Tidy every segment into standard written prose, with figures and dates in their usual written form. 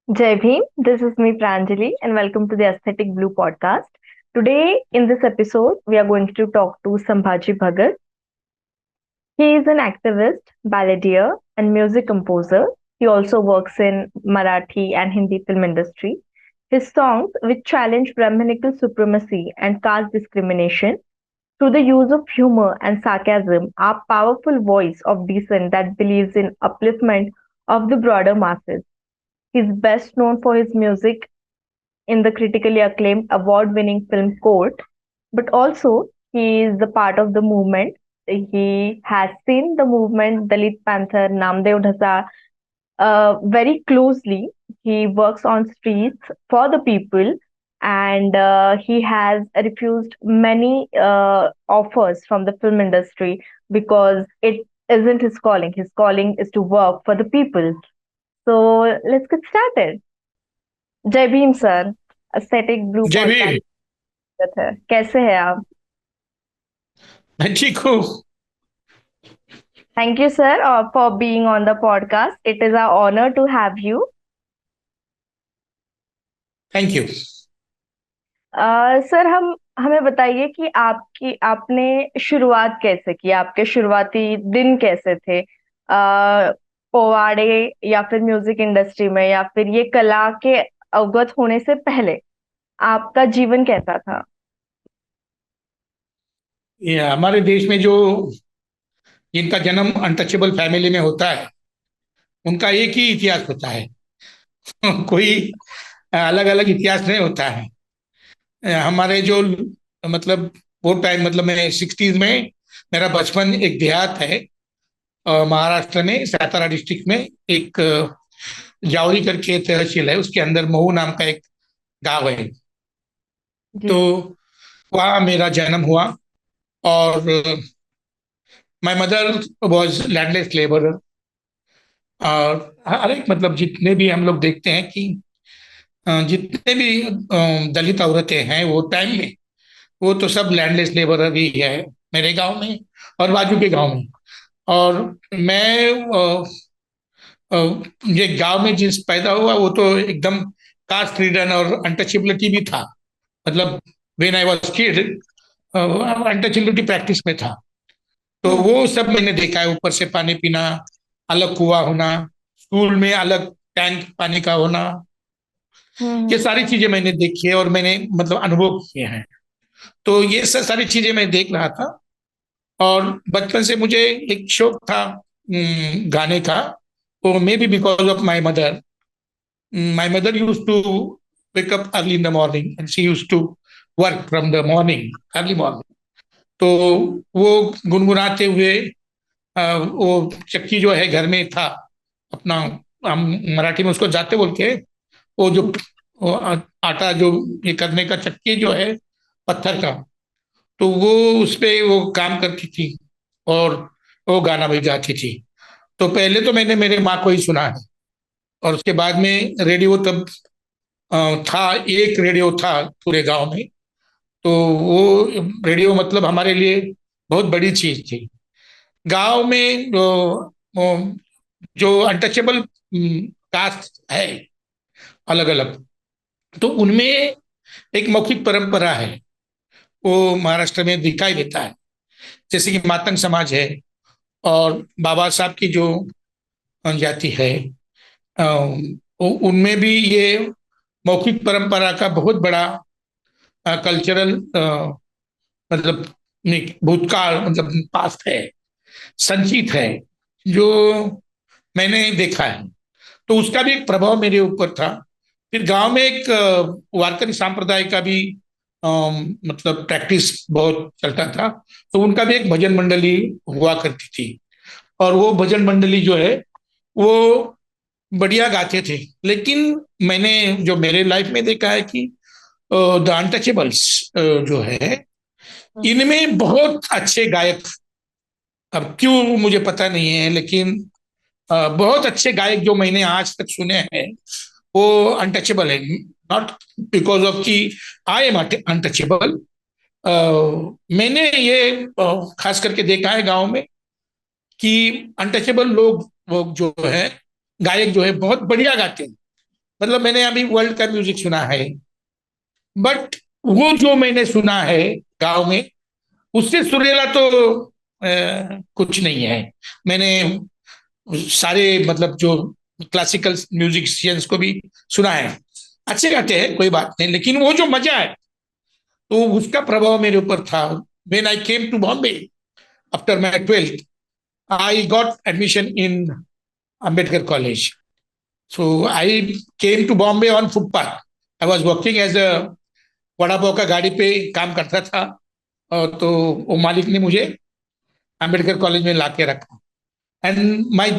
Jai Bhim, this is me Pranjali and welcome to the Aesthetic Blue podcast. Today in this episode, we are going to talk to Sambhaji Bhagat. He is an activist, balladeer and music composer. He also works in Marathi and Hindi film industry. His songs, which challenge Brahminical supremacy and caste discrimination through the use of humor and sarcasm, are powerful voice of dissent that believes in upliftment of the broader masses. He is best known for his music in the critically acclaimed award winning film Court, but also he is the part of the movement. He has seen the movement Dalit Panther, Namdev Dhasa very closely. He works on streets for the people and he has refused many offers from the film industry because it isn't his calling. His calling is to work for the people. So let's get started. Jai Bhim sir aesthetic blue jay podcast भी। है कैसे हैं आप? मैं ठीक हूँ। Thank you sir for being on the podcast it is a honour to have you. Thank you. Sir हम हमें बताइए कि आपकी आपने शुरुआत कैसे की, आपके शुरुआती दिन कैसे थे पोवाड़े या फिर म्यूजिक इंडस्ट्री में या फिर ये कला के अवगत होने से पहले आपका जीवन कैसा था? ये हमारे देश में जो जिनका जन्म अनटचेबल फैमिली में होता है उनका एक ही इतिहास होता है। कोई अलग अलग इतिहास नहीं होता है। हमारे जो मतलब वो टाइम मतलब मैं सिक्सटीज में मेरा बचपन एक देहात है। महाराष्ट्र में सातारा डिस्ट्रिक्ट में एक जावरी करके तहसील है, उसके अंदर महू नाम का एक गांव है। जी। तो वहाँ मेरा जन्म हुआ। और my mother was landless labour. और हर एक मतलब जितने भी हम लोग देखते हैं कि जितने भी दलित औरतें हैं वो टाइम में वो तो सब लैंडलेस लेबर ही है मेरे गांव में और बाजू के गांव में। और मैं अ, ये गांव में जिस पैदा हुआ वो तो एकदम कास्ट रीडन और अनटचेबिलिटी भी था। मतलब when I was kid untouchability practice में था। तो हम्म। वो सब मैंने देखा है, ऊपर से पानी पीना, अलग कुआं होना, स्कूल में अलग टैंक पानी का होना। ये हम्म। सारी चीजें मैंने देखी है और मैंने मतलब अनुभव किए हैं। तो ये सारी चीजें मैं देख रहा था। और बचपन से मुझे एक शौक था गाने का। वो maybe because of my mother. My mother use to wake up early in the morning and she used to work from the morning, early morning। तो वो गुनगुनाते हुए वो चक्की जो है घर में था अपना, हम मराठी में उसको जाते बोलते हैं। वो जो वो आटा जो ये करने का चक्की जो है पत्थर का, तो वो उस पे वो काम करती थी और वो गाना भी गाती थी। तो पहले तो मैंने मेरे माँ को ही सुना है। और उसके बाद में रेडियो तब था, एक रेडियो था पूरे गांव में। तो वो रेडियो मतलब हमारे लिए बहुत बड़ी चीज थी। गांव में जो अनटचेबल कास्ट है अलग अलग, तो उनमें एक मौखिक परंपरा है, वो महाराष्ट्र में दिखाई देता है। जैसे कि मातंग समाज है और बाबा साहब की जो जाति है, उनमें भी ये मौखिक परंपरा का बहुत बड़ा कल्चरल मतलब भूतकाल मतलब पास्ट है, संचित है, जो मैंने देखा है। तो उसका भी एक प्रभाव मेरे ऊपर था। फिर गांव में एक वारकरी संप्रदाय का भी मतलब प्रैक्टिस बहुत चलता था। तो उनका भी एक भजन मंडली हुआ करती थी। और वो भजन मंडली जो है वो बढ़िया गाते थे। लेकिन मैंने जो मेरे लाइफ में देखा है कि द अनटचेबल्स जो है इनमें बहुत अच्छे गायक, अब क्यों मुझे पता नहीं है, लेकिन बहुत अच्छे गायक जो मैंने आज तक सुने हैं वो अनटचेबल है। नॉट बिकॉज ऑफ कि आई एम अनटचेबल। मैंने ये खास करके देखा है गांव में कि अनटचेबल लोग वो जो है गायक जो है बहुत बढ़िया गाते हैं। मतलब मैंने अभी वर्ल्ड का म्यूजिक सुना है, बट वो जो मैंने सुना है गांव में, उससे सुरीला तो कुछ नहीं है। मैंने सारे मतलब जो क्लासिकल म्यूजिशियंस को भी सुना है, अच्छे गाते हैं, कोई बात नहीं, लेकिन वो जो मजा है, तो उसका प्रभाव मेरे ऊपर था। When I came to Bombay after my 12th, I got admission in Ambedkar College. So I came to Bombay on footpath. I was working as a vada pav का गाड़ी पे काम करता था, और तो वो मालिक ने मुझे अम्बेडकर कॉलेज में ला के रखा। And my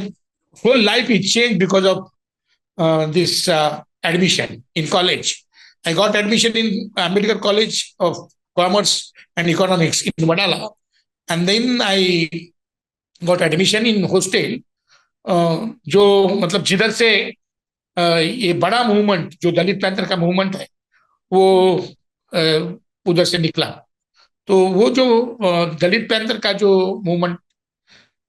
whole life is change because of this admission in college. I got admission in Ambedkar College of Commerce and Economics in Vadala, and then I got admission in hostel, जो मतलब जिधर से ये बड़ा movement जो दलित panther का movement है, वो उधर से निकला। तो वो जो दलित पैंथर का जो मूवमेंट,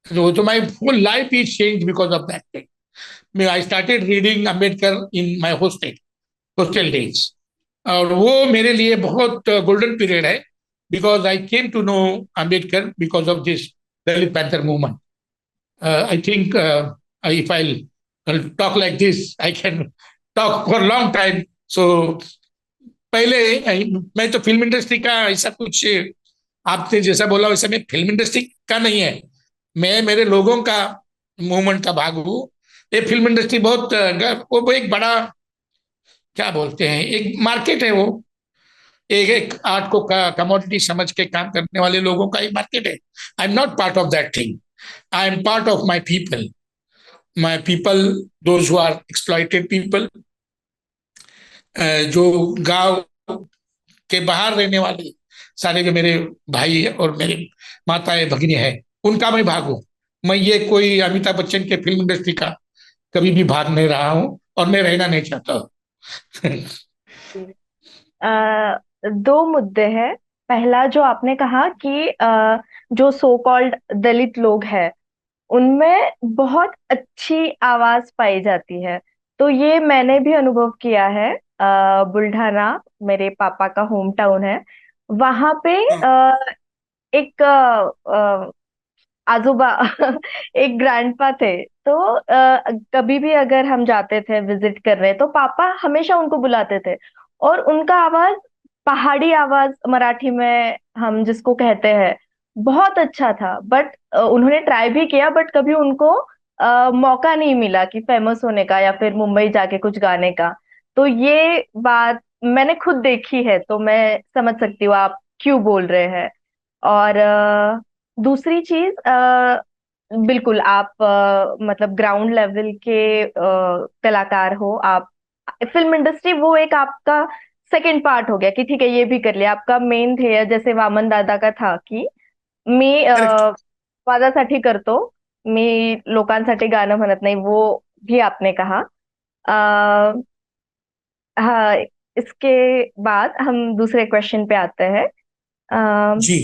जो तो my whole life is change because of that thing. I started reading Ambedkar in my hostel days, और वो मेरे लिए बहुत गोल्डन पीरियड है, because I came to know Ambedkar because of this Dalit Panther movement. I think if I'll talk like this, I can talk for a long time. So पहले मैं तो film industry का ऐसा कुछ, आपने जैसा बोला वैसा मैं फिल्म इंडस्ट्री का नहीं है, मैं मेरे लोगों का मूवमेंट का भाग हूँ। ये फिल्म इंडस्ट्री बहुत वो एक बड़ा, क्या बोलते हैं, एक मार्केट है वो, एक एक आर्ट को कमोडिटी समझ के काम करने वाले लोगों का एक मार्केट है। आई am not part of that thing, I am part of my people, my people, those who are exploited people, जो गांव के बाहर रहने वाले सारे जो मेरे भाई और मेरे माताएं भगिनी हैं, उनका मैं भाग हूं। मैं ये कोई अमिताभ बच्चन के फिल्म इंडस्ट्री का कभी भी भाग नहीं रहा हूं, और मैं रहना नहीं चाहता हूं। दो मुद्दे हैं। पहला जो आपने कहा कि जो सो कॉल्ड दलित लोग हैं उनमें बहुत अच्छी आवाज पाई जाती है। तो ये मैंने भी अनुभव किया है। बुल्ढाना मेरे पापा का होम टाउन है। वहां पे एक आजोबा एक ग्रैंडपा थे। तो कभी भी अगर हम जाते थे विजिट करने तो पापा हमेशा उनको बुलाते थे। और उनका आवाज, पहाड़ी आवाज मराठी में हम जिसको कहते हैं, बहुत अच्छा था। बट उन्होंने ट्राई भी किया, बट कभी उनको मौका नहीं मिला कि फेमस होने का या फिर मुंबई जाके कुछ गाने का। तो ये बात मैंने खुद देखी है, तो मैं समझ सकती हूँ आप क्यों बोल रहे हैं। और दूसरी चीज, बिल्कुल आप मतलब ग्राउंड लेवल के कलाकार हो आप। फिल्म इंडस्ट्री वो एक आपका सेकंड पार्ट हो गया कि ठीक है ये भी कर लिया। आपका मेन ध्येय जैसे वामन दादा का था कि मी करेक्ट। वादासाठी करतो, मी लोकांसाठी गाणं म्हणत नाही, वो भी आपने कहा। अ, हाँ, इसके बाद हम दूसरे क्वेश्चन पे आते हैं। जी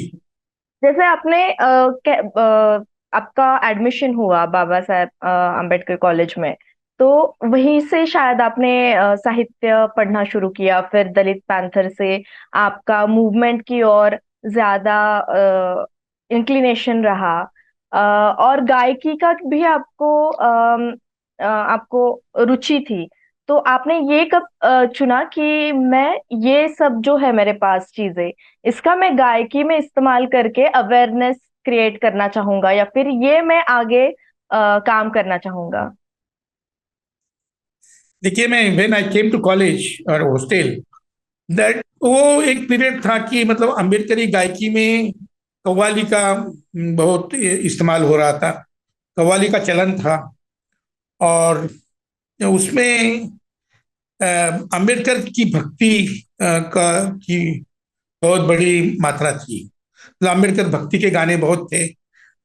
जैसे आपने आपका एडमिशन हुआ बाबा साहेब अम्बेडकर कॉलेज में, तो वहीं से शायद आपने साहित्य पढ़ना शुरू किया, फिर दलित पैंथर से आपका मूवमेंट की ओर ज्यादा इंक्लिनेशन रहा। और गायकी का भी आपको रुचि थी। तो आपने ये कब चुना कि मैं ये सब जो है मेरे पास चीजें, इसका मैं गायकी में इस्तेमाल करके अवेयरनेस क्रिएट करना चाहूंगा, या फिर ये मैं आगे काम करना चाहूंगा? देखिए, मैं when I came to college और हॉस्टल, दैट वो एक पीरियड था कि मतलब अम्बेडकरी गायकी में कव्वाली का बहुत इस्तेमाल हो रहा था, कव्वाली का चलन था। और उसमें अम्बेडकर की भक्ति का की बहुत बड़ी मात्रा थी। मतलब अम्बेडकर भक्ति के गाने बहुत थे।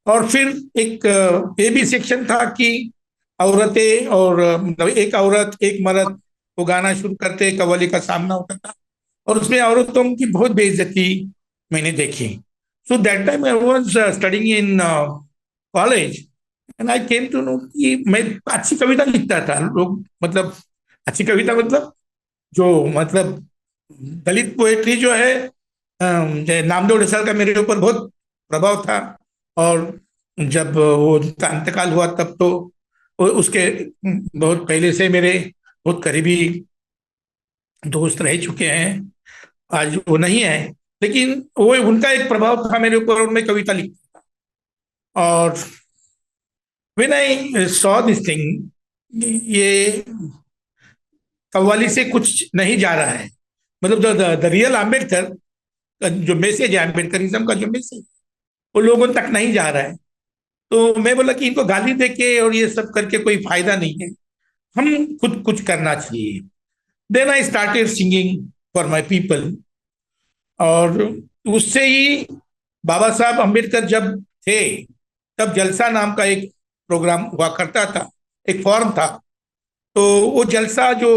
और फिर एक ये भी सेक्शन था कि औरतें और मतलब एक औरत एक मर्द वो गाना शुरू करते, कव्वाली का सामना होता था, और उसमें औरतों की बहुत बेइज्जती मैंने देखी। So that time I was studying in college, and I came to know कि मैं अच्छी कविता लिखता था। लोग मतलब अच्छी कविता मतलब, जो मतलब दलित पोएट्री जो है, जय नामदेव डेसाल का मेरे ऊपर बहुत प्रभाव था। और जब वो उनका अंतकाल हुआ तब तो उसके बहुत पहले से मेरे बहुत करीबी दोस्त रह चुके हैं। आज वो नहीं है, लेकिन वो उनका एक प्रभाव था मेरे ऊपर, और मैं कविता लिख। और when I saw this thing, ये कव्वाली से कुछ नहीं जा रहा है। मतलब द रियल आम्बेडकर, जो मैसेज है अम्बेडकरिज्म का, जो मैसेज वो लोगों तक नहीं जा रहा है। तो मैं बोला कि इनको गाली देके और ये सब करके कोई फायदा नहीं है, हम खुद कुछ करना चाहिए। Then I started singing for my people. और उससे ही बाबा साहब अम्बेडकर जब थे, तब जलसा नाम का एक प्रोग्राम हुआ करता था, एक फॉर्म था। तो वो जलसा जो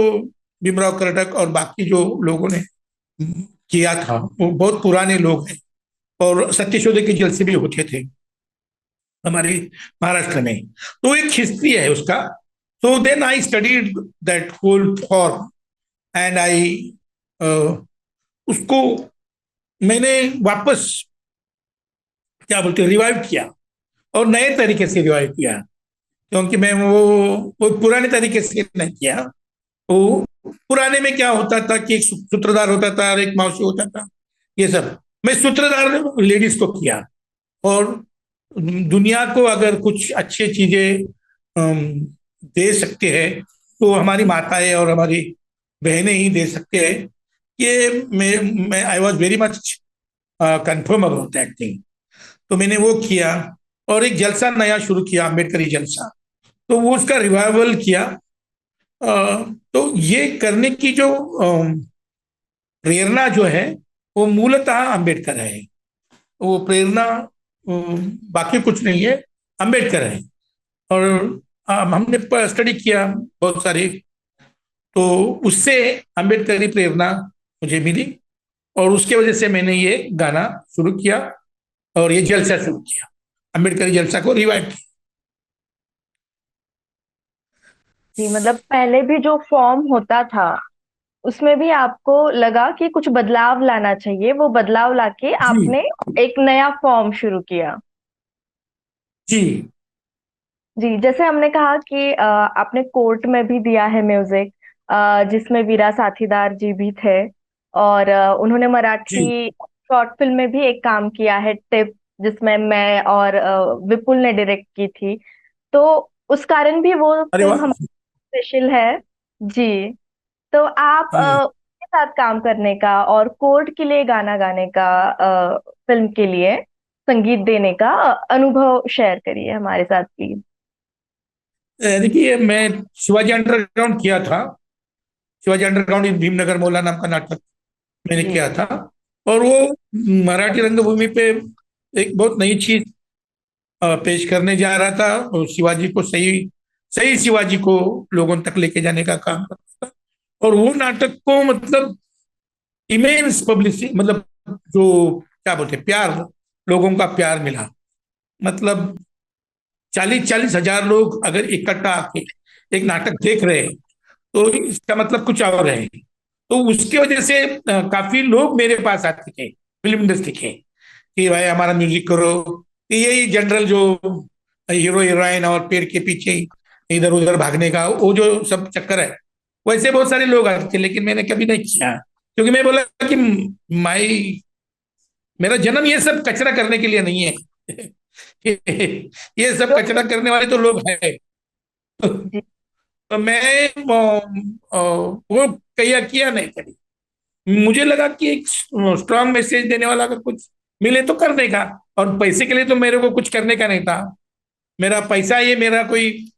भीमराव कर्नाटक और बाकी जो लोगों ने किया था, वो बहुत पुराने लोग हैं। और सत्यशोधक के जलसे भी होते थे हमारे महाराष्ट्र में। तो एक हिस्ट्री है उसका। तो then I studied that whole form, and I उसको मैंने वापस, क्या बोलते हैं, रिवाइव किया, और नए तरीके से रिवाइव किया। क्योंकि मैं वो पुराने तरीके से नहीं किया। वो पुराने में क्या होता था कि एक सूत्रधार होता था और एक मावशी होता था, ये सब। मैं सूत्रधार लेडीज को किया। और दुनिया को अगर कुछ अच्छी चीजें दे सकते हैं, तो हमारी माताएं और हमारी बहनें ही दे सकते हैं। ये मैं I was very much confirm about that thing. तो मैंने वो किया, और एक जलसा नया शुरू किया, अम्बेडकरी जलसा। तो वो उसका रिवाइवल किया। तो ये करने की जो प्रेरणा जो है, वो मूलतः अम्बेडकर है। वो प्रेरणा बाकी कुछ नहीं है, अम्बेडकर है। और हमने स्टडी किया बहुत सारी, तो उससे अम्बेडकरी प्रेरणा मुझे मिली। और उसके वजह से मैंने ये गाना शुरू किया, और ये जलसा शुरू किया, अम्बेडकरी जलसा को रिवाइव किया। जी, मतलब पहले भी जो फॉर्म होता था उसमें भी आपको लगा कि कुछ बदलाव लाना चाहिए, वो बदलाव लाके जी। आपने एक नया फॉर्म शुरू किया। जी। जी, जैसे हमने कहा कि आपने कोर्ट में भी दिया है म्यूजिक, जिसमें वीरा साथीदार जी भी थे। और उन्होंने जी। मराठी शॉर्ट फिल्म में भी एक काम किया है, टिप, जिसमें मैं और विपुल ने डायरेक्ट की थी। तो उस कारण भी वो अरे फिल्म वाह। हमारी स्पेशल है। जी। तो आप जी। के साथ काम करने का और कोर्ट के लिए गाना गाने का, फिल्म के लिए संगीत देने का अनुभव शेयर करिए हमारे साथ प्लीज। देखिए, मैं शिवाजी अंडरग्राउंड किया था। शिवाजी अंडरग्राउंड इन भीमनगर मौला नाम का नाटक मैंने जी। किया था। और वो मराठी रंगभूमि पे एक बहुत नई चीज पेश करने जा रहा था, और शिवाजी को सही सही शिवाजी को लोगों तक लेके जाने का काम करता था। और वो नाटक को मतलब इमेंस पब्लिसिटी, मतलब जो क्या बोलते हैं, प्यार, लोगों का प्यार मिला। मतलब 40-40 हजार लोग अगर इकट्ठा आके एक नाटक देख रहे हैं, तो इसका मतलब कुछ और है। तो उसकी वजह से काफी लोग मेरे पास आते थे फिल्म इंडस्ट्री के, कि भाई हमारा म्यूजिक करो। कि यही जनरल जो हीरो हीरोइन और पेड़ के पीछे इधर उधर भागने का वो जो सब चक्कर है, वैसे बहुत सारे लोग आते थे, लेकिन मैंने कभी नहीं किया। क्योंकि मैं बोला कि माई मेरा जन्म ये सब कचरा करने के लिए नहीं है। ये सब जो कचरा करने वाले तो लोग हैं। जी, तो मैं वो किया किया नहीं करी। मुझे लगा कि एक स्ट्रांग मैसेज देने वाला अगर कुछ मिले तो करने का। और पैसे के लिए तो मेरे को कुछ करने का नहीं था। मेरा पैसा, ये मेरा कोई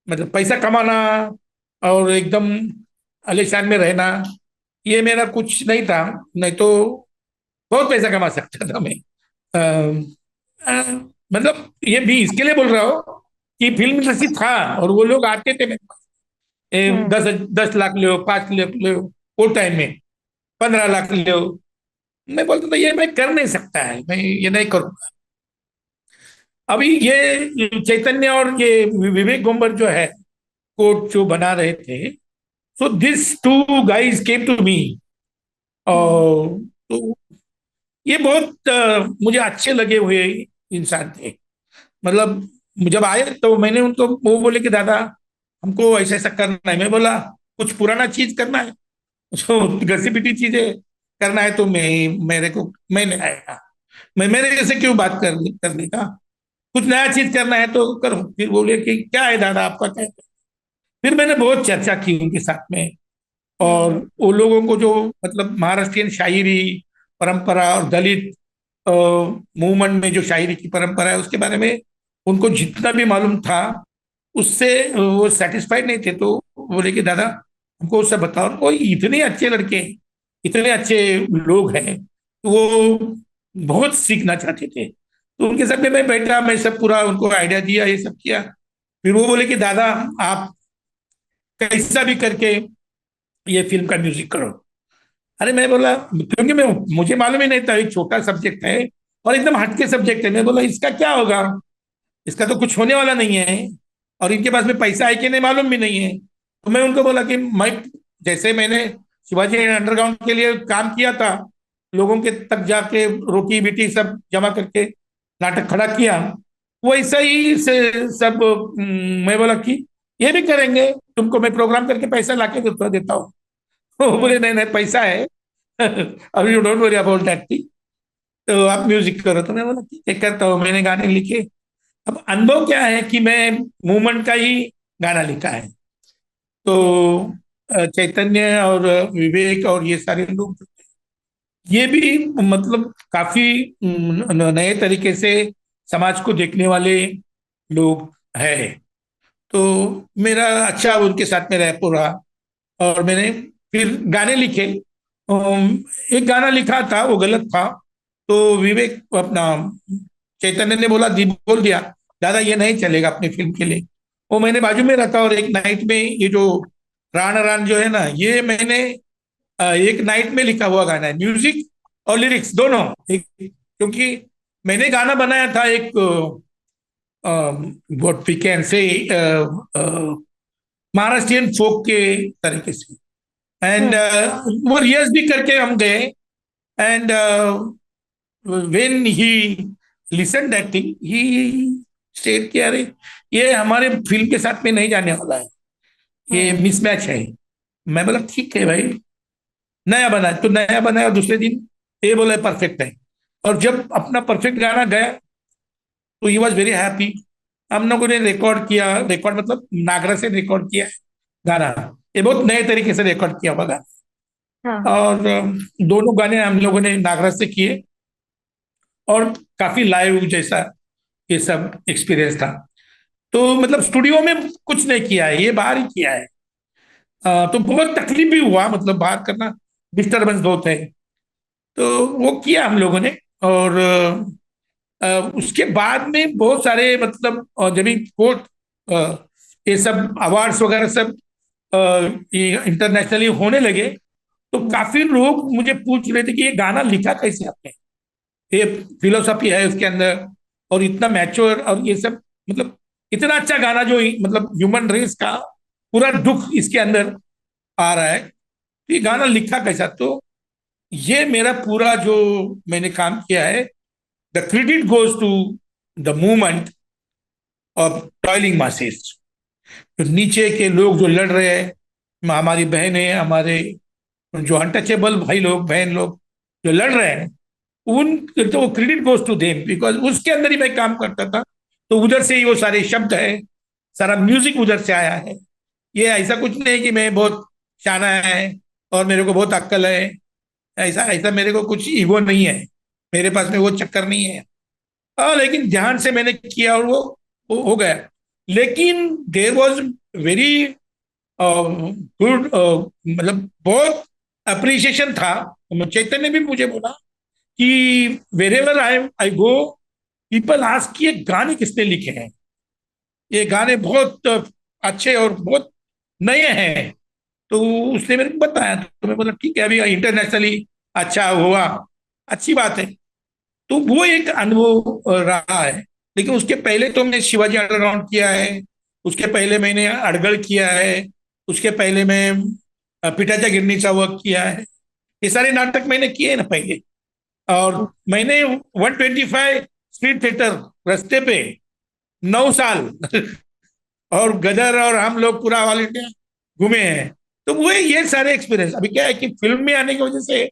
मतलब पैसा कमाना और एकदम आलीशान में रहना, ये मेरा कुछ नहीं था। नहीं तो बहुत पैसा कमा सकता था मैं। मतलब ये भी इसके लिए बोल रहा हूँ कि फिल्म इंडस्ट्री था, और वो लोग आते थे मेरे पास। हम्म। 10 10 लाख ले, 5 लाख ले, वो टाइम में 15 लाख ले। मैं बोलता था ये मैं कर नहीं सकता है, मैं ये नहीं करूंगा। अभी ये चैतन्य और ये विवेक गोम्बर जो है, कोर्ट जो बना रहे थे, so this two guys came to me. Hmm. और तो ये बहुत मुझे अच्छे लगे हुए इंसान थे। मतलब जब आए तो मैंने उनको, वो बोले कि दादा हमको ऐसा ऐसा करना है। मैं बोला कुछ पुराना चीज करना है, जो घसी पिटी चीजें करना है तो मैंने आएगा। मैं मेरे जैसे क्यों बात करने का, कुछ नया चीज करना है तो करो। फिर बोले कि क्या है दादा आपका क्या है? फिर मैंने बहुत चर्चा की उनके साथ में। और हम्म। वो लोगों को जो मतलब महाराष्ट्रियन शायरी परंपरा और दलित मूवमेंट में जो शायरी की परंपरा है उसके बारे में उनको जितना भी मालूम था, उससे वो सेटिस्फाइड नहीं थे। तो बोले कि दादा हमको उससे बताओ, कोई इतने अच्छे लड़के हैं, इतने अच्छे लोग हैं, तो वो बहुत सीखना चाहते थे। तो उनके साथ में मैं बैठा, मैं सब पूरा उनको आइडिया दिया, ये सब किया। फिर वो बोले कि दादा आप कैसा भी करके ये फिल्म का म्यूजिक करो। अरे मैं बोला, क्योंकि मैं मुझे मालूम ही नहीं था, एक छोटा सब्जेक्ट है और एकदम हटके सब्जेक्ट है। मैं बोला इसका क्या होगा, इसका तो कुछ होने वाला नहीं है, और इनके पास में पैसा है कि नहीं मालूम भी नहीं है। तो मैं उनको बोला कि मैं, जैसे मैंने शिवाजी अंडरग्राउंड के लिए काम किया था, लोगों के तक जाके रोटी बेटी सब जमा करके नाटक खड़ा किया, वैसा ही से सब मैं बोला कि ये भी करेंगे, तुमको मैं प्रोग्राम करके पैसा लाके देता हूँ। वो बोले हम्म। नहीं नहीं पैसा है अभी you don't worry about that thing, तो आप म्यूजिक करो। तो मैं बोला ठीक है करता हूँ। मैंने गाने लिखे। अब अनुभव क्या है कि मैं मूवमेंट का ही गाना लिखा है। तो चैतन्य और विवेक और ये सारे लोग, ये भी मतलब काफी नए तरीके से समाज को देखने वाले लोग हैं। तो मेरा अच्छा उनके साथ में रैपो रहा। और मैंने फिर गाने लिखे। एक गाना लिखा था वो गलत था, तो विवेक अपना चैतन्य ने बोल दिया दादा ये नहीं चलेगा अपनी फिल्म के लिए। वो मैंने बाजू में रखा और एक नाइट में ये जो रान रान जो है ना, ये मैंने एक नाइट में लिखा हुआ गाना है, म्यूजिक और लिरिक्स दोनों एक। क्योंकि मैंने गाना बनाया था एक what we can say Maharashtrian फोक के तरीके से। एंड हम्म। वो रिहर्स भी करके हम गए। And when he listen that thing he state कि अरे ये हमारे फिल्म के साथ में नहीं जाने वाला है, ये हम्म। मिसमैच है। मैं बोला ठीक है भाई, नया बना तो नया बनाया। और दूसरे दिन ये बोले परफेक्ट है। और जब अपना परफेक्ट गाना गया तो ही वॉज वेरी हैप्पी। हम लोगों ने रिकॉर्ड किया, रिकॉर्ड मतलब नागरा से रिकॉर्ड किया गाना। ये बहुत नए तरीके से रिकॉर्ड किया हुआ गाना। हाँ। और दोनों गाने हम लोगों ने नागरा से किए। और काफी लाइव जैसा ये सब एक्सपीरियंस था। तो मतलब स्टूडियो में कुछ नहीं किया है, ये बाहर ही किया है। तो बहुत तकलीफ भी हुआ, मतलब बाहर करना डिस्टरबेंस बहुत है। तो वो किया हम लोगों ने। और उसके बाद में बहुत सारे मतलब जब कोर्ट ये सब अवार्ड्स वगैरह सब इंटरनेशनली होने लगे, तो हम्म। काफी लोग मुझे पूछ रहे थे कि ये गाना लिखा कैसे आपने, ये फिलोसफी है उसके अंदर, और इतना मैच्योर और ये सब, मतलब इतना अच्छा गाना जो मतलब ह्यूमन रेस का पूरा दुख इसके अंदर आ रहा है, तो ये गाना लिखा कैसा। तो ये मेरा पूरा जो मैंने काम किया है, the credit goes to the movement of toiling masses. जो नीचे के लोग जो लड़ रहे हैं, हमारी बहनें, हमारे जो अनटचेबल भाई लोग बहन लोग जो लड़ रहे हैं, उन तो credit goes to them, because उसके अंदर ही मैं काम करता था। तो उधर से ही वो सारे शब्द है, सारा म्यूजिक उधर से आया है। ये ऐसा कुछ नहीं कि मैं बहुत शाना है और मेरे को बहुत अक्ल है, ऐसा ऐसा मेरे को कुछ ईगो नहीं है, मेरे पास में वो चक्कर नहीं है। लेकिन ध्यान से मैंने किया और वो हो गया। लेकिन देर वॉज वेरी गुड, मतलब बहुत अप्रिसिएशन था। चैतन्य ने भी मुझे बोला कि wherever I go, people ask कि ये गाने किसने लिखे हैं, ये गाने बहुत अच्छे और बहुत नए हैं। तो उसने मेरे को बताया, तो मैं बोला ठीक है, अभी इंटरनेशनली अच्छा हुआ, अच्छी बात है। तो वो एक अनुभव रहा है। लेकिन उसके पहले तो मैं शिवाजी अंडरग्राउंड किया है, उसके पहले मैंने अड़गड़ किया है, उसके पहले मैं पिठाच्या गिरणीचा वर्क किया है। ये सारे नाटक मैंने किए ना पहले। और मैंने 125 स्ट्रीट थिएटर रास्ते पे 9 साल और गदर और हम लोग पूरा ऑल इंडिया घूमे हैं। तो वो ये सारे एक्सपीरियंस, अभी क्या है कि फिल्म में आने की वजह से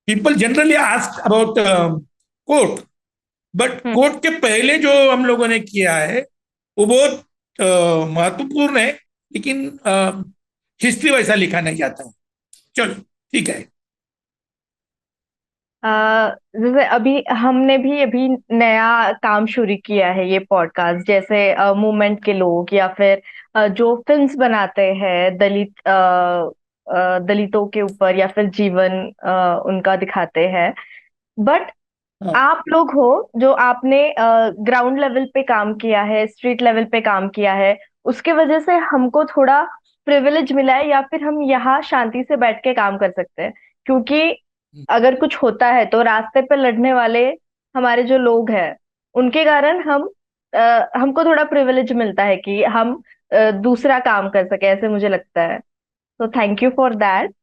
people generally ask about court, but hmm. Court के पहले जो हम लोगों ने किया है वो बहुत महत्वपूर्ण है, लेकिन हिस्ट्री वैसा लिखा नहीं जाता है। चलो ठीक है। जैसे अभी हमने भी अभी नया काम शुरू किया है, ये पॉडकास्ट, जैसे मूवमेंट के लोग या फिर जो फिल्म्स बनाते हैं दलितों के ऊपर या फिर जीवन उनका दिखाते हैं। बट हाँ। आप लोग हो जो आपने ग्राउंड लेवल पे काम किया है, स्ट्रीट लेवल पे काम किया है, उसके वजह से हमको थोड़ा प्रिविलेज मिला है, या फिर हम यहाँ शांति से बैठ के काम कर सकते हैं। क्योंकि अगर कुछ होता है तो रास्ते पे लड़ने वाले हमारे जो लोग हैं, उनके कारण हमको थोड़ा प्रिविलेज मिलता है कि हम दूसरा काम कर सके, ऐसे मुझे लगता है। तो थैंक यू फॉर दैट।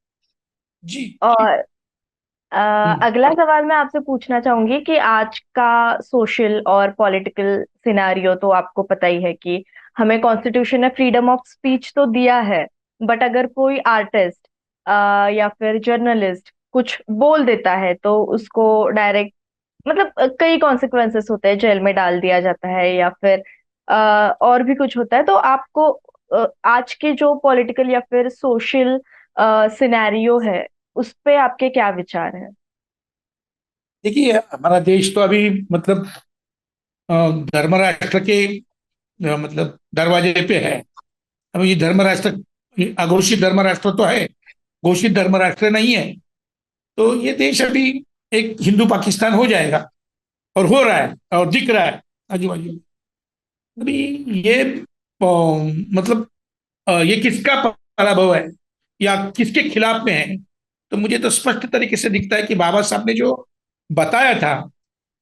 जी। और अ, हम्म। अगला सवाल मैं आपसे पूछना चाहूंगी कि आज का सोशल और पॉलिटिकल सिनारियो तो आपको पता ही है कि हमें कॉन्स्टिट्यूशन ने फ्रीडम ऑफ स्पीच तो दिया है, बट अगर कोई आर्टिस्ट या फिर जर्नलिस्ट कुछ बोल देता है तो उसको डायरेक्ट, मतलब कई कॉन्सिक्वेंसेस होते हैं, जेल में डाल दिया जाता है या फिर और भी कुछ होता है। तो आपको आज के जो पॉलिटिकल या फिर सोशल सिनेरियो है, उस पे आपके क्या विचार हैं? देखिए, हमारा देश तो अभी मतलब धर्म राष्ट्र के मतलब दरवाजे पे है। अब ये धर्म राष्ट्र अघोषित धर्म राष्ट्र तो है, घोषित धर्म राष्ट्र नहीं है। तो ये देश अभी एक हिंदू पाकिस्तान हो जाएगा, और हो रहा है और दिख रहा है आजू बाजू में। अभी ये मतलब ये किसका पराभव है या किसके खिलाफ में है? तो मुझे तो स्पष्ट तरीके से दिखता है कि बाबा साहब ने जो बताया था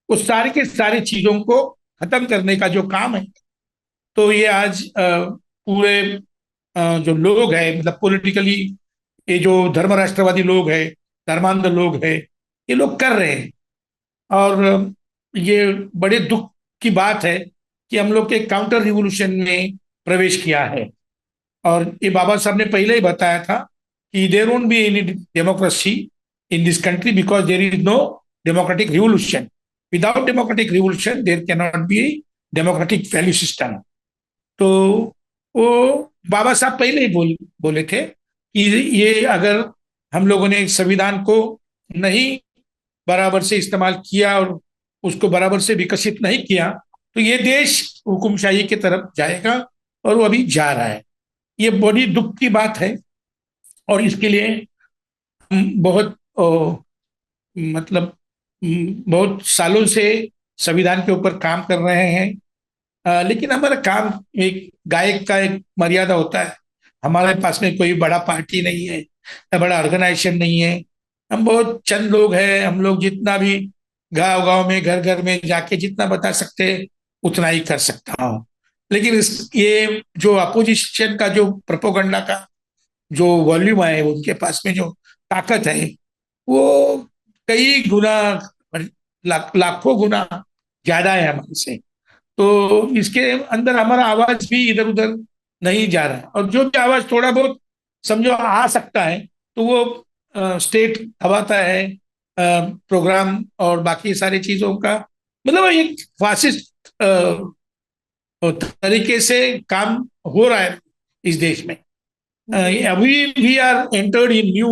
उस सारे के सारी चीजों को खत्म करने का जो काम है, तो ये आज पूरे जो लोग हैं, मतलब पॉलिटिकली ये जो धर्म राष्ट्रवादी लोग हैं, धर्मांध लोग हैं, ये लोग कर रहे हैं। और ये बड़े दुख की बात है कि हम लोग के काउंटर रिवॉल्यूशन में प्रवेश किया है। और ये बाबा साहब ने पहले ही बताया था कि there won't be any democracy in this country because there is no democratic revolution. Without democratic revolution there can not be democratic value system. तो वो बाबा साहब पहले ही बोले थे कि ये अगर हम लोगों ने संविधान को नहीं बराबर से इस्तेमाल किया और उसको बराबर से विकसित नहीं किया, तो ये देश हुकुमशाही की तरफ जाएगा, और वो अभी जा रहा है। ये बड़ी दुख की बात है। और इसके लिए हम बहुत मतलब बहुत सालों से संविधान के ऊपर काम कर रहे हैं। लेकिन हमारा काम, एक गायक का एक मर्यादा होता है। हमारे पास में कोई बड़ा पार्टी नहीं है या बड़ा ऑर्गेनाइजेशन नहीं है। हम बहुत चंद लोग हैं। हम लोग जितना भी गांव गांव में, घर घर में जाके जितना बता सकते हैं उतना ही कर सकता हूँ। लेकिन ये जो अपोजिशन का जो प्रोपोगंडा का जो वॉल्यूम है, उनके पास में जो ताकत है, वो कई गुना, लाखों गुना ज्यादा है हमारे से। तो इसके अंदर हमारा आवाज भी इधर उधर नहीं जा रहा है। और जो भी आवाज थोड़ा बहुत समझो आ सकता है, तो वो स्टेट दबाता है, प्रोग्राम और बाकी सारी चीजों का, मतलब एक फासिस्ट तरीके से काम हो रहा है इस देश में। अभी we are entered in new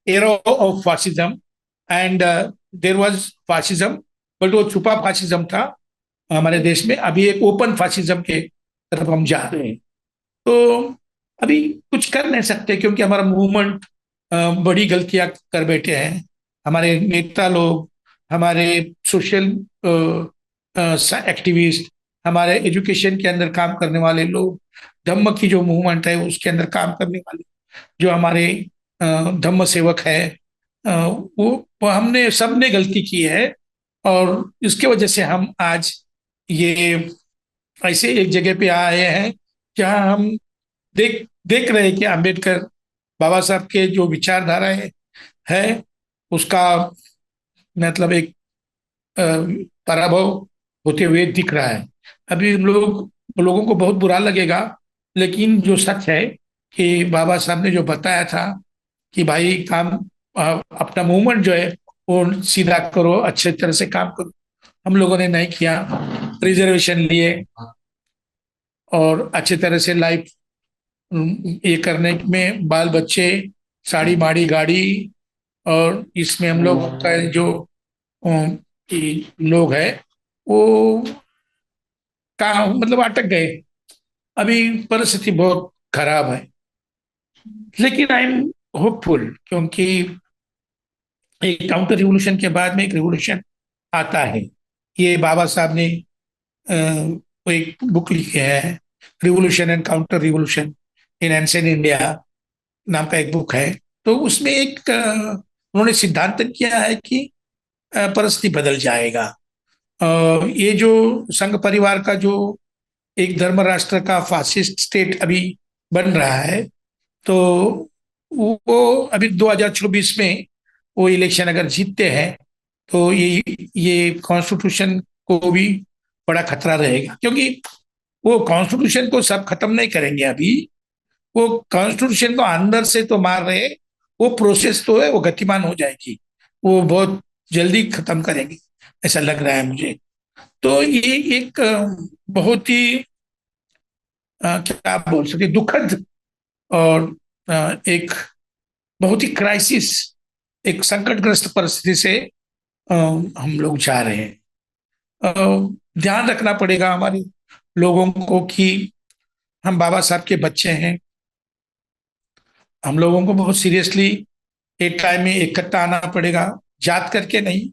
era of fascism, and there was fascism, but वो छुपा फासिज्म था हमारे देश में। अभी एक ओपन फासिज्म के तरफ हम जा रहे हैं। तो अभी कुछ कर नहीं सकते, क्योंकि हमारा मूवमेंट बड़ी गलतियां कर बैठे हैं। हमारे नेता लोग, हमारे सोशल एक्टिविस्ट, हमारे एजुकेशन के अंदर काम करने वाले लोग, धम्म की जो मूवमेंट है उसके अंदर काम करने वाले जो हमारे धम्म सेवक है, वो हमने सबने गलती की है। और इसके वजह से हम आज ये ऐसे एक जगह पे आए हैं जहां हम देख देख रहे हैं कि अंबेडकर बाबा साहब के जो विचारधारा है उसका मतलब एक अ, पराभव होते हुए दिख रहा है। अभी लोगों को बहुत बुरा लगेगा, लेकिन जो सच है कि बाबा साहब ने जो बताया था कि भाई काम अपना मूवमेंट जो है वो सीधा करो, अच्छे तरह से काम करो, हम लोगों ने नहीं किया। रिजर्वेशन लिए और अच्छे तरह से लाइफ ये करने में बाल बच्चे, साड़ी माड़ी गाड़ी, और इसमें हम लोग का जो लोग है वो मतलब अटक गए। अभी परिस्थिति बहुत खराब है, लेकिन आई एम होपफुल, क्योंकि एक काउंटर रिवॉल्यूशन के बाद में एक रिवॉल्यूशन आता है। ये बाबा साहब ने वो एक बुक लिखे है, revolution and counter revolution in ancient India नाम का एक बुक है। तो उसमें एक उन्होंने सिद्धांत किया है कि परिस्थिति बदल जाएगा। ये जो संघ परिवार का जो एक धर्म राष्ट्र का फासिस्ट स्टेट अभी बन रहा है, तो वो अभी 2024 में वो इलेक्शन अगर जीतते हैं तो ये कॉन्स्टिट्यूशन को भी बड़ा खतरा रहेगा, क्योंकि वो कॉन्स्टिट्यूशन को सब खत्म नहीं करेंगे अभी। वो कॉन्स्टिट्यूशन को अंदर से तो मार रहे, वो प्रोसेस तो है वो गतिमान हो जाएगी, वो बहुत जल्दी खत्म करेंगे, ऐसा लग रहा है मुझे। तो ये एक बहुत ही क्या आप बोल सकते, दुखद और एक बहुत ही क्राइसिस, एक संकटग्रस्त परिस्थिति से हम लोग जा रहे हैं। ध्यान रखना पड़ेगा हमारे लोगों को कि हम बाबा साहब के बच्चे हैं। हम लोगों को बहुत सीरियसली एक टाइम में इकट्ठा आना पड़ेगा, जात करके नहीं,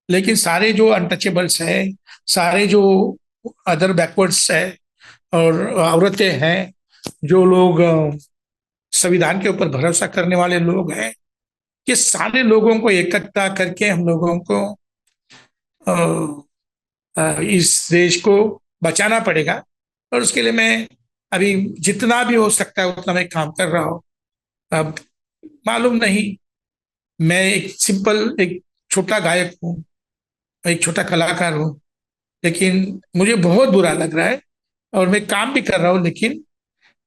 लेकिन सारे जो अनटचेबल्स हैं, सारे जो अदर बैकवर्ड्स है और औरतें हैं, जो लोग संविधान के ऊपर भरोसा करने वाले लोग हैं, ये सारे लोगों को इकट्ठा करके हम लोगों को इस देश को बचाना पड़ेगा। और उसके लिए मैं अभी जितना भी हो सकता है उतना मैं काम कर रहा हूँ। अब मालूम नहीं, मैं एक सिंपल एक छोटा गायक हूँ, एक छोटा कलाकार हूँ, लेकिन मुझे बहुत बुरा लग रहा है और मैं काम भी कर रहा हूँ, लेकिन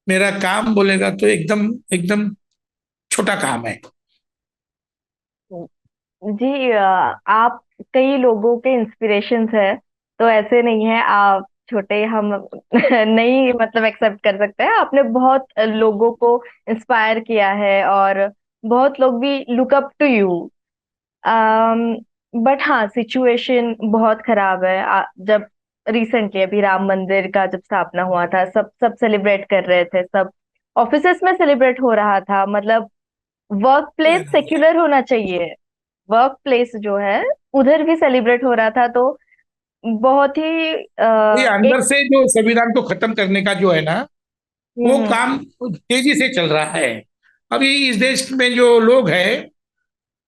मेरा काम बोलेगा तो एकदम एकदम छोटा काम है। जी आप कई लोगों के इंस्पिरेशंस है, तो ऐसे नहीं है आप छोटे, हम नहीं मतलब एक्सेप्ट कर सकते हैं। आपने बहुत लोगों को इंस्पायर किया है और बहुत लोग भी look up to you. But हाँ, सिचुएशन बहुत खराब है। जब रिसेंटली अभी राम मंदिर का जब स्थापना हुआ था, सब सब सेलिब्रेट कर रहे थे, सब ऑफिसेस में सेलिब्रेट हो रहा था। मतलब वर्क प्लेस सेक्युलर होना चाहिए, वर्क प्लेस जो है उधर भी सेलिब्रेट हो रहा था। तो बहुत ही ये एक। अंदर से जो संविधान को खत्म करने का जो है ना, वो हम्म। काम तेजी से चल रहा है। अभी इस देश में जो लोग हैं,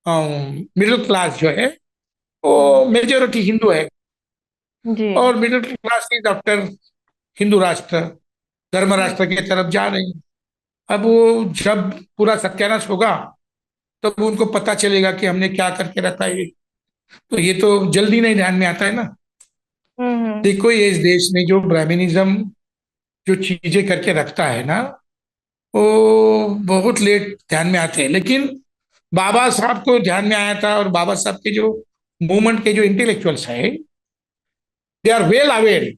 मिडिल क्लास जो है, वो हम्म। मेजोरिटी हिंदू है, जी। और middle class is after Hindu राष्ट्र, धर्म राष्ट्र की तरफ जा रही है। अब वो जब पूरा सत्यानाश होगा तब उनको पता चलेगा कि हमने क्या करके रखा है। तो ये तो जल्दी नहीं ध्यान में आता है ना। हम्म। देखो, ये इस देश में जो ब्राह्मणिज्म जो चीजें करके रखता है ना, वो बहुत लेट ध्यान में आते हैं, लेकिन बाबा साहब को ध्यान में आया था। और बाबा साहब के जो मूवमेंट के जो इंटेलेक्चुअल्स हैं, they are well aware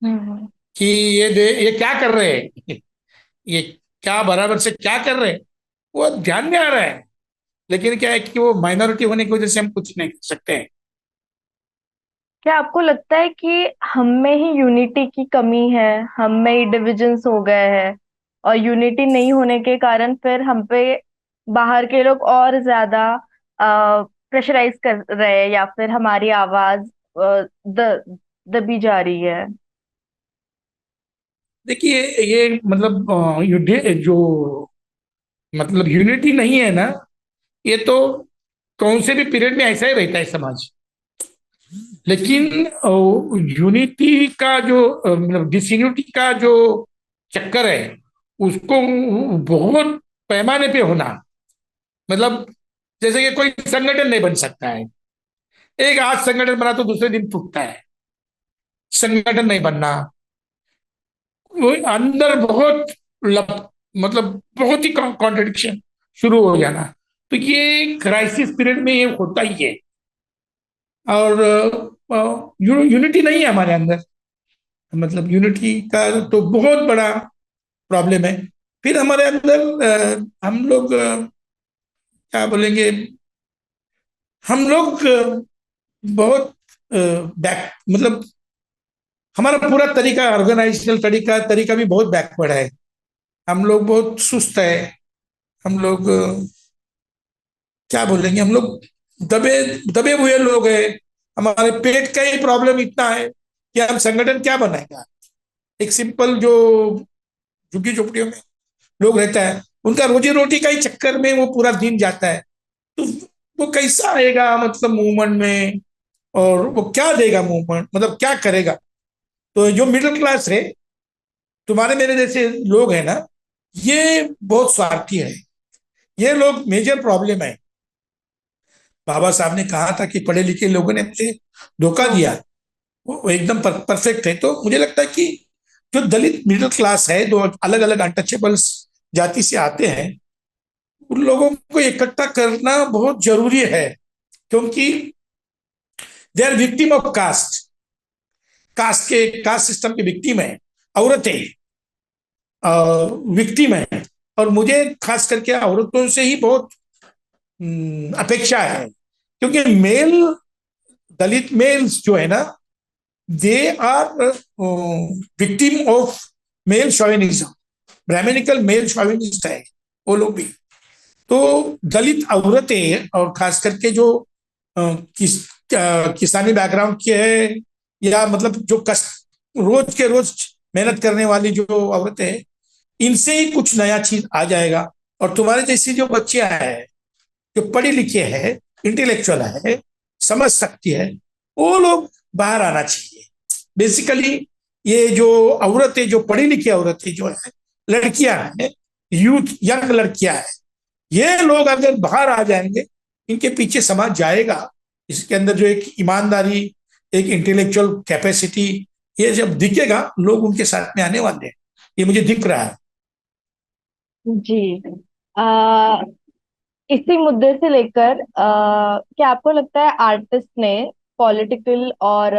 hmm. कि ये क्या कर रहे हैं, ये क्या बराबर से क्या कर रहे हैं, वो ध्यान में आ रहा है। लेकिन क्या है कि वो माइनॉरिटी होने की वजह से हम कुछ नहीं कर सकते हैं। क्या आपको लगता है कि हम में ही यूनिटी की कमी है, हम में ही डिविजन्स हो गए हैं, और यूनिटी नहीं होने के कारण फिर हम पे बाहर के लोग और ज्यादा प्रेशराइज कर रहे हैं, या फिर हमारी आवाज दबी जा रही है? देखिए, ये मतलब जो मतलब यूनिटी नहीं है ना, ये तो कौन से भी पीरियड में ऐसा ही रहता है समाज। लेकिन यूनिटी का जो मतलब डिसयूनिटी का जो चक्कर है, उसको बहुत पैमाने पे होना, मतलब जैसे कि कोई संगठन नहीं बन सकता है, एक आज संगठन बना तो दूसरे दिन टूटता है, संगठन नहीं बनना, वो अंदर बहुत मतलब बहुत ही कॉन्ट्रडिक्शन शुरू हो जाना। तो ये क्राइसिस पीरियड में ये होता ही है। और यूनिटी नहीं है हमारे अंदर, मतलब यूनिटी का तो बहुत बड़ा प्रॉब्लम है। फिर हमारे अंदर हम लोग क्या बोलेंगे, हम लोग बहुत बैक, मतलब हमारा पूरा तरीका, ऑर्गेनाइजेशनल तरीका तरीका भी बहुत बैकवर्ड है। हम लोग बहुत सुस्त है। हम लोग क्या बोलेंगे, हम लोग दबे दबे हुए लोग हैं। हमारे पेट का ही प्रॉब्लम इतना है कि हम संगठन क्या बनाएगा। एक सिंपल जो झुग्गी झोपड़ियों में लोग रहता है, उनका रोजी रोटी का ही चक्कर में वो पूरा दिन जाता है। तो वो कैसा आएगा मतलब मूवमेंट में, और वो क्या देगा मूवमेंट, मतलब क्या करेगा। तो जो मिडिल क्लास है, तुम्हारे मेरे जैसे लोग हैं ना, ये बहुत स्वार्थी है। ये लोग मेजर प्रॉब्लम है। बाबा साहब ने कहा था कि पढ़े लिखे लोगों ने मुझे धोखा दिया, वो एकदम परफेक्ट है। तो मुझे लगता है कि जो दलित मिडिल क्लास है, जो अलग अलग अनटचेबल्स जाति से आते हैं, उन लोगों को इकट्ठा करना बहुत जरूरी है। क्योंकि they are victim of caste, caste system की विक्टिम है, औरतें विक्टिम है। और मुझे खास करके औरतों से ही बहुत अपेक्षा है। क्योंकि मेल, दलित मेल्स जो है ना, they are victim of male chauvinism, brahminical male chauvinist है वो लोग भी। तो दलित औरतें, और खास करके जो किसानी बैकग्राउंड की है, या मतलब जो कष्ट रोज के रोज मेहनत करने वाली जो औरतें हैं, इनसे ही कुछ नया चीज आ जाएगा। और तुम्हारे जैसी जो बच्चियां हैं, जो पढ़ी लिखे हैं, इंटेलेक्चुअल है, समझ सकती है, वो लोग बाहर आना चाहिए। बेसिकली ये जो औरतें, जो पढ़ी लिखी औरतें जो है, लड़कियां हैं, यूथ, यंग लड़कियां हैं, ये लोग अगर बाहर आ जाएंगे, इनके पीछे समाज जाएगा। इसके अंदर जो एक ईमानदारी, एक इंटेलेक्चुअल कैपेसिटी, ये जब दिखेगा, लोग उनके साथ में आने वाले हैं। ये मुझे दिख रहा है। जी। आ, इसी मुद्दे से लेकर क्या आपको लगता है आर्टिस्ट ने पॉलिटिकल और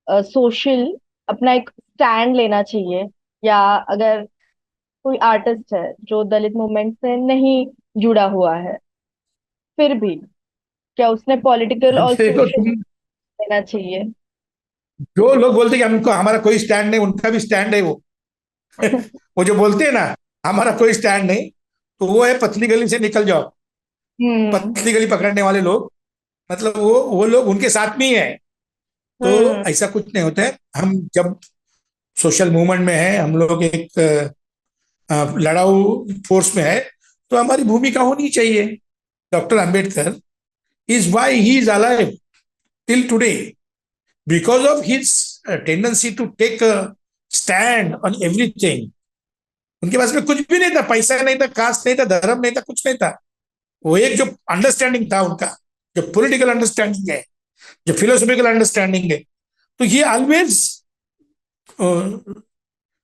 सोशल अपना एक स्टैंड लेना चाहिए? या अगर कोई आर्टिस्ट है जो दलित मूवमेंट से नहीं जुड़ा हुआ है, फिर भी क्या उसने पॉलिटिकल और देखो सोशल तुम, लेना चाहिए? जो लोग बोलते हैं कि हमको हमारा कोई स्टैंड नहीं, उनका भी स्टैंड है वो। वो जो बोलते हैं ना, हमारा कोई स्टैंड नहीं, तो वो है पतली गली से निकल जाओ। हम्म। पतली गली पकड़ने वाले लोग, मतलब वो लोग उनके साथ में ही है। तो हम्म। ऐसा कुछ नहीं होता है। हम जब सोशल मूवमेंट में है, हम लोग एक लड़ाऊ फोर्स में है, तो हमारी भूमिका होनी चाहिए। Doctor Ambedkar is why he is alive till today, because of his tendency to take stand on everything. उनके पास में कुछ भी नहीं था, पैसा नहीं था, कास्ट नहीं था, धर्म नहीं था, कुछ नहीं था। वो एक जो अंडरस्टैंडिंग था उनका, जो पॉलिटिकल अंडरस्टैंडिंग है, जो फिलोसॉफिकल अंडरस्टैंडिंग है, तो ये ऑलवेज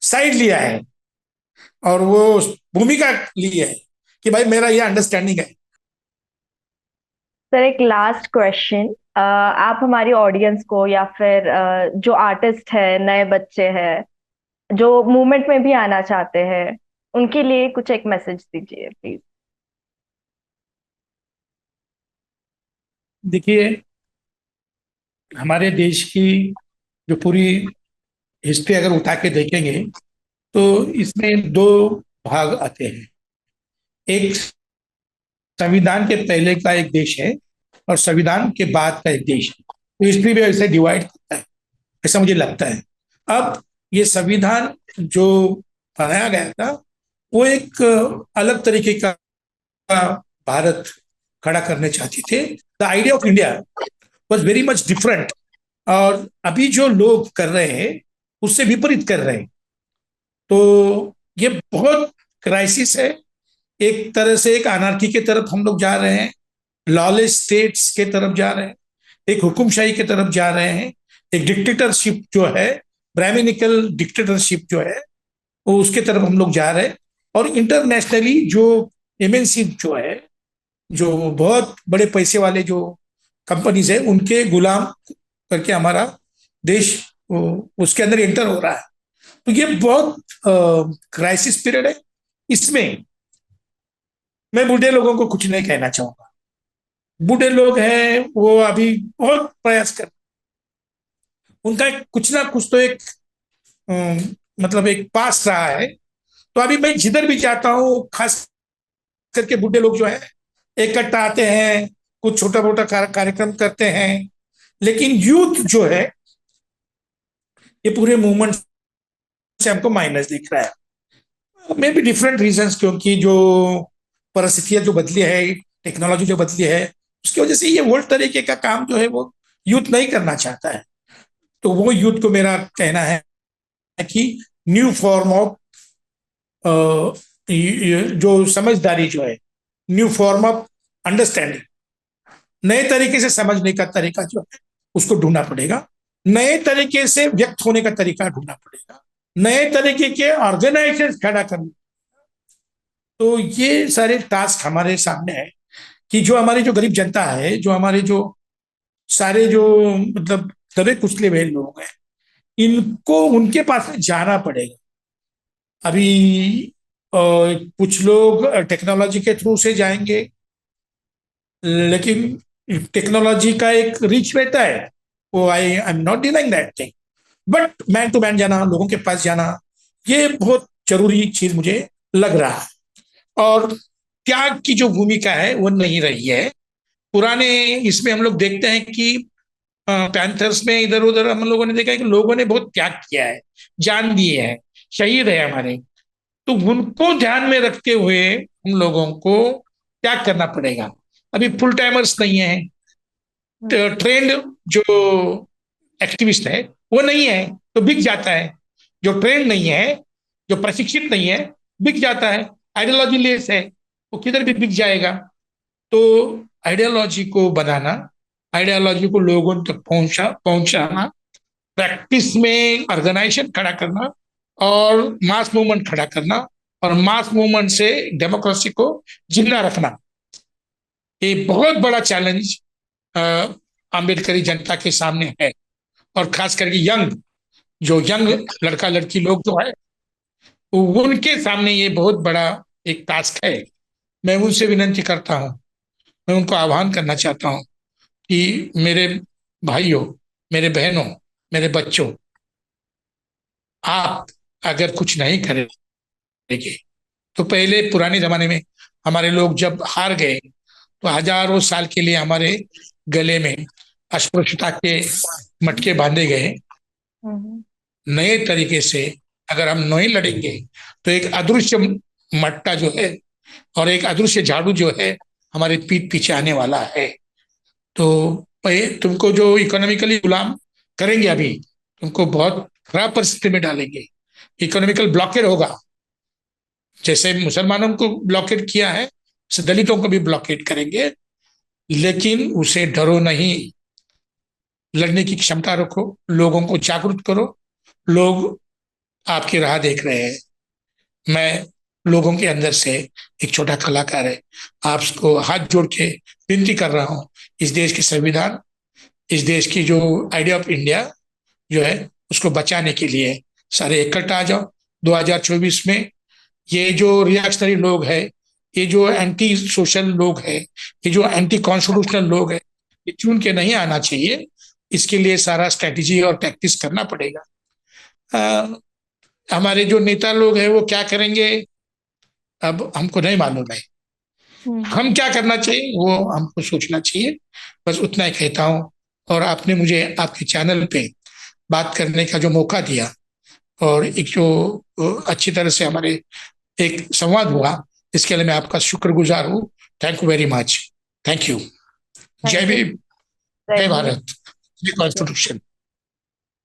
साइड लिया है, और वो भूमिका ली है कि भाई मेरा ये अंडरस्टैंडिंग है। सर, एक लास्ट क्वेश्चन। आप हमारी ऑडियंस को या फिर जो आर्टिस्ट है, नए बच्चे हैं जो मूवमेंट में भी आना चाहते हैं, उनके लिए कुछ एक मैसेज दीजिए प्लीज। देखिए, हमारे देश की जो पूरी हिस्ट्री अगर उठा के देखेंगे, तो इसमें दो भाग आते हैं। एक संविधान के पहले का एक देश है, और संविधान के बाद का एक देश है। तो हिस्ट्री भी ऐसे डिवाइड करता है, ऐसा मुझे लगता है। अब ये संविधान जो बनाया गया था, वो एक अलग तरीके का भारत खड़ा करने चाहते थे। The idea of India was very much different. और अभी जो लोग कर रहे हैं, उससे विपरीत कर रहे हैं। तो ये बहुत क्राइसिस है। एक तरह से एक अनार्की के तरफ हम लोग जा रहे हैं, लॉलेस स्टेट्स के तरफ जा रहे हैं, एक हुकुमशाही के तरफ जा रहे हैं, एक डिक्टेटरशिप जो है, ब्राह्मणिकल डिक्टेटरशिप जो है, वो उसके तरफ हम लोग जा रहे हैं। और इंटरनेशनली जो एमएनसी जो है, जो बहुत बड़े पैसे वाले जो कंपनीज है, उनके गुलाम करके हमारा देश उसके अंदर एंटर हो रहा है। तो ये बहुत क्राइसिस पीरियड है। इसमें मैं बूढ़े लोगों को कुछ नहीं कहना चाहूंगा। बूढ़े लोग हैं, वो अभी बहुत प्रयास कर, उनका कुछ ना कुछ तो एक अम, मतलब एक पास रहा है। तो अभी मैं जिधर भी जाता हूँ, खास करके बूढ़े लोग जो है इकट्ठा आते हैं, कुछ छोटा मोटा कार्यक्रम करते हैं। लेकिन यूथ जो है, ये पूरे मूवमेंट से हमको माइनस दिख रहा है। मे बी डिफरेंट रीजंस, क्योंकि जो परिस्थितियां जो बदली है, टेक्नोलॉजी जो बदली है, उसकी वजह से ये ओल्ड तरीके का काम जो है वो यूथ नहीं करना चाहता है। तो वो यूथ को मेरा कहना है कि न्यू फॉर्म ऑफ जो समझदारी जो है, न्यू फॉर्म ऑफ अंडरस्टैंडिंग, नए तरीके से समझने का तरीका जो है उसको ढूंढना पड़ेगा। नए तरीके से व्यक्त होने का तरीका ढूंढना पड़ेगा। नए तरीके के ऑर्गेनाइजेशन खड़ा करना। तो ये सारे टास्क हमारे सामने है कि जो हमारी जो गरीब जनता है, जो हमारे जो सारे जो मतलब दबे कुचले हुए लोग हैं, इनको उनके पास में जाना पड़ेगा। अभी कुछ लोग टेक्नोलॉजी के थ्रू से जाएंगे, लेकिन टेक्नोलॉजी का एक रीच रहता है, वो I am not denying that thing. But man to man जाना, लोगों के पास जाना, ये बहुत जरूरी चीज मुझे लग रहा है। और त्याग की जो भूमिका है वो नहीं रही है। पुराने इसमें हम लोग देखते हैं कि पैंथर्स में इधर उधर हम लोगों ने देखा है कि लोगों ने बहुत त्याग किया है, जान दिए हैं, शहीद है हमारे। तो उनको ध्यान में रखते हुए हम लोगों को त्याग करना पड़ेगा। अभी फुल टाइमर्स नहीं है, ट्रेंड जो एक्टिविस्ट है वो नहीं है, तो बिक जाता है। जो ट्रेंड नहीं है, जो प्रशिक्षित नहीं है, बिक जाता है। आइडियोलॉजी लेस है, वो किधर भी बिक जाएगा। तो आइडियोलॉजी को बनाना, आइडियोलॉजी को लोगों तक पहुंचाना, प्रैक्टिस में ऑर्गेनाइजेशन खड़ा करना, और मास मूवमेंट खड़ा करना, और मास मूवमेंट से डेमोक्रेसी को जिंदा रखना, ये बहुत बड़ा चैलेंज अम्बेडकरी जनता के सामने है। और खास करके जो यंग लड़का लड़की लोग जो है, उनके सामने ये बहुत बड़ा एक टास्क है। मैं उनसे विनती करता हूँ, मैं उनको आह्वान करना चाहता हूँ कि मेरे भाइयों, मेरे बहनों, मेरे बच्चों, आप अगर कुछ नहीं करेंगे, तो पहले पुराने जमाने में हमारे लोग जब हार गए, तो हजारों साल के लिए हमारे गले में अस्पृश्यता के मटके बांधे गए। हम्म। नए तरीके से अगर हम नहीं लड़ेंगे, तो एक अदृश्य मट्टा जो है और एक अदृश्य झाड़ू जो है हमारे पीठ पीछे आने वाला है। तो तुमको जो इकोनॉमिकली गुलाम करेंगे, अभी तुमको बहुत खराब परिस्थिति में डालेंगे। इकोनॉमिकल ब्लॉकेड होगा, जैसे मुसलमानों को ब्लॉकेड किया है, दलितों को भी ब्लॉकेड करेंगे। लेकिन उसे डरो नहीं, लड़ने की क्षमता रखो, लोगों को जागरूक करो। लोग आपकी राह देख रहे हैं। मैं लोगों के अंदर से एक छोटा कलाकार है, आपको हाथ जोड़ के विनती कर रहा हूँ, इस देश की संविधान, इस देश की जो आइडिया ऑफ इंडिया जो है, उसको बचाने के लिए सारे इकट्ठा आ जाओ। 2024 में ये जो रिएक्शनरी लोग हैं, ये जो एंटी सोशल लोग हैं, ये जो एंटी कॉन्स्टिट्यूशनल लोग हैं, ये चुन के नहीं आना चाहिए। इसके लिए सारा स्ट्रेटेजी और टैक्टिस करना पड़ेगा। हमारे जो नेता लोग हैं वो क्या करेंगे, अब हमको नहीं मालूम है। हम क्या करना चाहिए वो हमको सोचना चाहिए। बस उतना ही कहता हूँ। और आपने मुझे आपके चैनल पे बात करने का जो मौका दिया, और एक जो अच्छी तरह से हमारे एक संवाद हुआ, इसके लिए मैं आपका शुक्रगुजार हूँ। Thank you very much. Thank you. जय थैंक यू। भीम, जय जय भीम। भारत, जय कॉन्स्टिट्यूशन।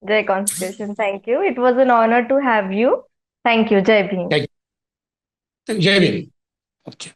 जय constitution. Thank you, it was an honour to have you. Thank you. जय भीम। जय भीम। ओके।